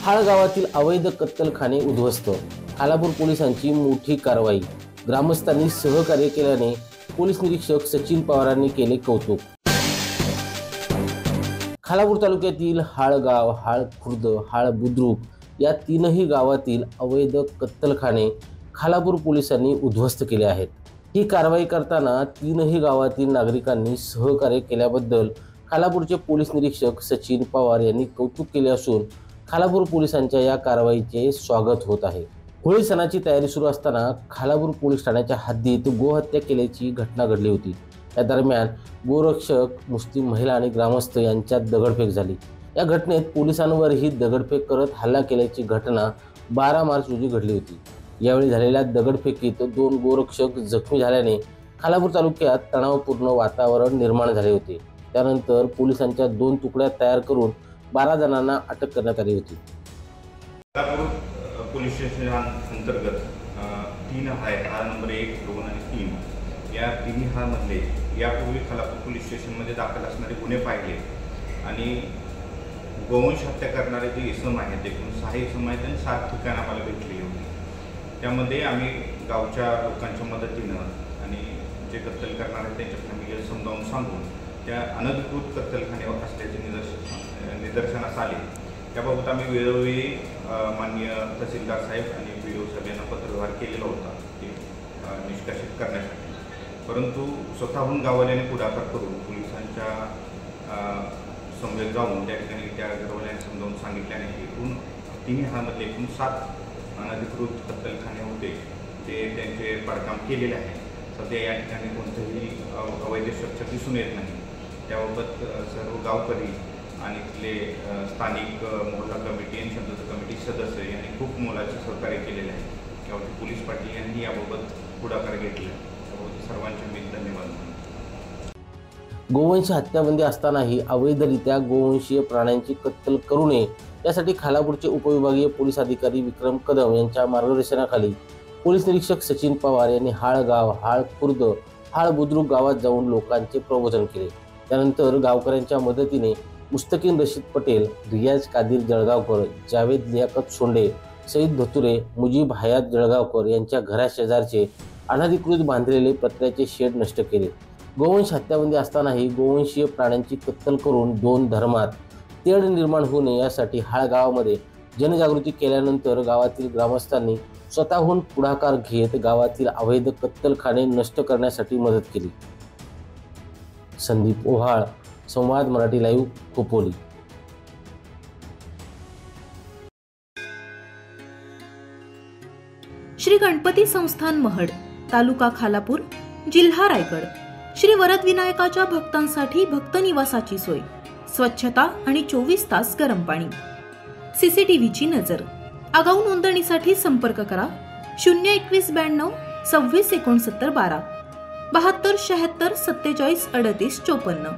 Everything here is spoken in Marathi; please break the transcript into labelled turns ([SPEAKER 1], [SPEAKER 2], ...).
[SPEAKER 1] हाळ गावातील अवैध कत्तलखाने उद्ध्वस्त, खालापूर पोलिसांची मोठी कारवाई, ग्रामस्थांनी सहकार्य केल्याने पोलीस निरीक्षक सचिन पवारांनी केले कौतुक। खालापूर तालुक्यातील हाळगाव, हाळ खुर्द, हाळ बुद्रुक या तीनही गावातील अवैध कत्तलखाने खालापूर पोलिसांनी उद्ध्वस्त केले आहेत। ही कारवाई करताना तीनही गावातील नागरिकांनी सहकार्य केल्याबद्दल खालापूरचे पोलीस निरीक्षक सचिन पवार यांनी कौतुक केले असून खालापूर पोलिसांच्या या कारवाईचे स्वागत होत आहे। होळी सणाची तयारी सुरू असताना खालापूर पोलीस ठाण्याच्या हद्दीत गोहत्या केल्याची घटना घडली होती। या दरम्यान गोरक्षक, मुस्लिम महिला आणि ग्रामस्थ यांच्यात दगडफेक झाली। या घटनेत पोलिसांवरही दगडफेक करत हल्ला केल्याची घटना 12 मार्च रोजी घडली होती। यावेळी झालेल्या दगडफेकीत 2 गोरक्षक जखमी झाल्याने खालापूर तालुक्यात तणावपूर्ण वातावरण निर्माण झाले होते। त्यानंतर पोलिसांच्या 2 तुकड्या तयार करून 12 जणांना अटक करण्यात आली होती।
[SPEAKER 2] खालापूर पोलीस स्टेशन अंतर्गत 3 आहे, हार नंबर 1, 2 आणि 3 या तिन्ही हारमधले यापूर्वी खालापूर पोलीस स्टेशनमध्ये दाखल असणारे गुन्हे पाहिले आणि गोवंश हत्या करणारे जे इसम आहेत, एकूण 6 इसम आहेत आणि 7 ठिकाणं आम्हाला भेटली होती। त्यामध्ये आम्ही गावच्या लोकांच्या मदतीनं आणि जे कत्तल करणारे त्यांच्या फॅमिलीला समजावून सांगून त्या अनधिकृत कत्तलखाने असल्याचे निदर्शनास आले। त्याबाबत आम्ही वेळोवेळी माननीय तहसीलदार साहेब आणि PO साहेब यांना पत्रव्यवहार केलेला होता ते निष्कासित करण्यासाठी, परंतु स्वतःहून गाववाल्यांनी पुढाकार करून पोलिसांच्या समवेत जाऊन त्या ठिकाणी त्या घरवाल्यांनी समजावून सांगितल्याने एकूण 3 हारमधले एकूण 7 अनधिकृत कत्तलखाने होते ते त्यांचे पडकाम केलेले आहे। सध्या या ठिकाणी कोणतेही अवैध स्ट्रक्चर दिसून येत नाही। त्याबाबत सर्व गावकरी आणि तिथले स्थानिक मोहल्ला कमिटी आणि शांतता कमिटी सदस्य यांनी खूप मोलाचे सहकार्य केलेले आहे। यावरती पोलीस पाटील यांनी याबाबत पुढाकार घेतला, त्याबाबत सर्वांचे मी धन्यवाद मानतो।
[SPEAKER 1] गोवंश हत्याबंदी असतानाही अवैधरित्या गोवंशीय प्राण्यांची कत्तल करू नये यासाठी खालापूरचे उपविभागीय पोलीस अधिकारी विक्रम कदम यांच्या मार्गदर्शनाखाली पोलीस निरीक्षक सचिन पवार यांनी हाळगाव, हाळ खुर्द, हाळ बुद्रुक गावात जाऊन लोकांचे प्रबोधन केले। त्यानंतर गावकऱ्यांच्या मदतीने मुस्तकीन रशीद पटेल, रियाज कादिर जळगावकर, जावेद लियाकत सोंडे, सईद धतुरे, मुजीब हयात जळगावकर यांच्या घराशेजारचे अनधिकृत बांधलेले पत्र्याचे शेड नष्ट केले। गोवंश हत्याबंदी असतानाही गोवंशीय प्राण्यांची कत्तल करून 2 धर्मात तेढ निर्माण होऊ नये यासाठी हाळ गावामध्ये जनजागृती केल्यानंतर गावातील ग्रामस्थांनी स्वतःहून पुढाकार घेत गावातील अवैध कत्तलखाने नष्ट करण्यासाठी मदत केली। संदीप ओहाळ, संवाद मराठी लाईव्ह, खोपोली।
[SPEAKER 3] श्री गणपती संस्थान महड, तालुका खालापूर, जिल्हा रायगड। श्री वरद विनायकाच्या भक्तांसाठी भक्त निवासाची सोय, स्वच्छता आणि 24 तास गरम पाणी, CCTVची नजर। आगाऊ नोंदणीसाठी संपर्क करा 021 92 26 69 12 72 76 47 38 54।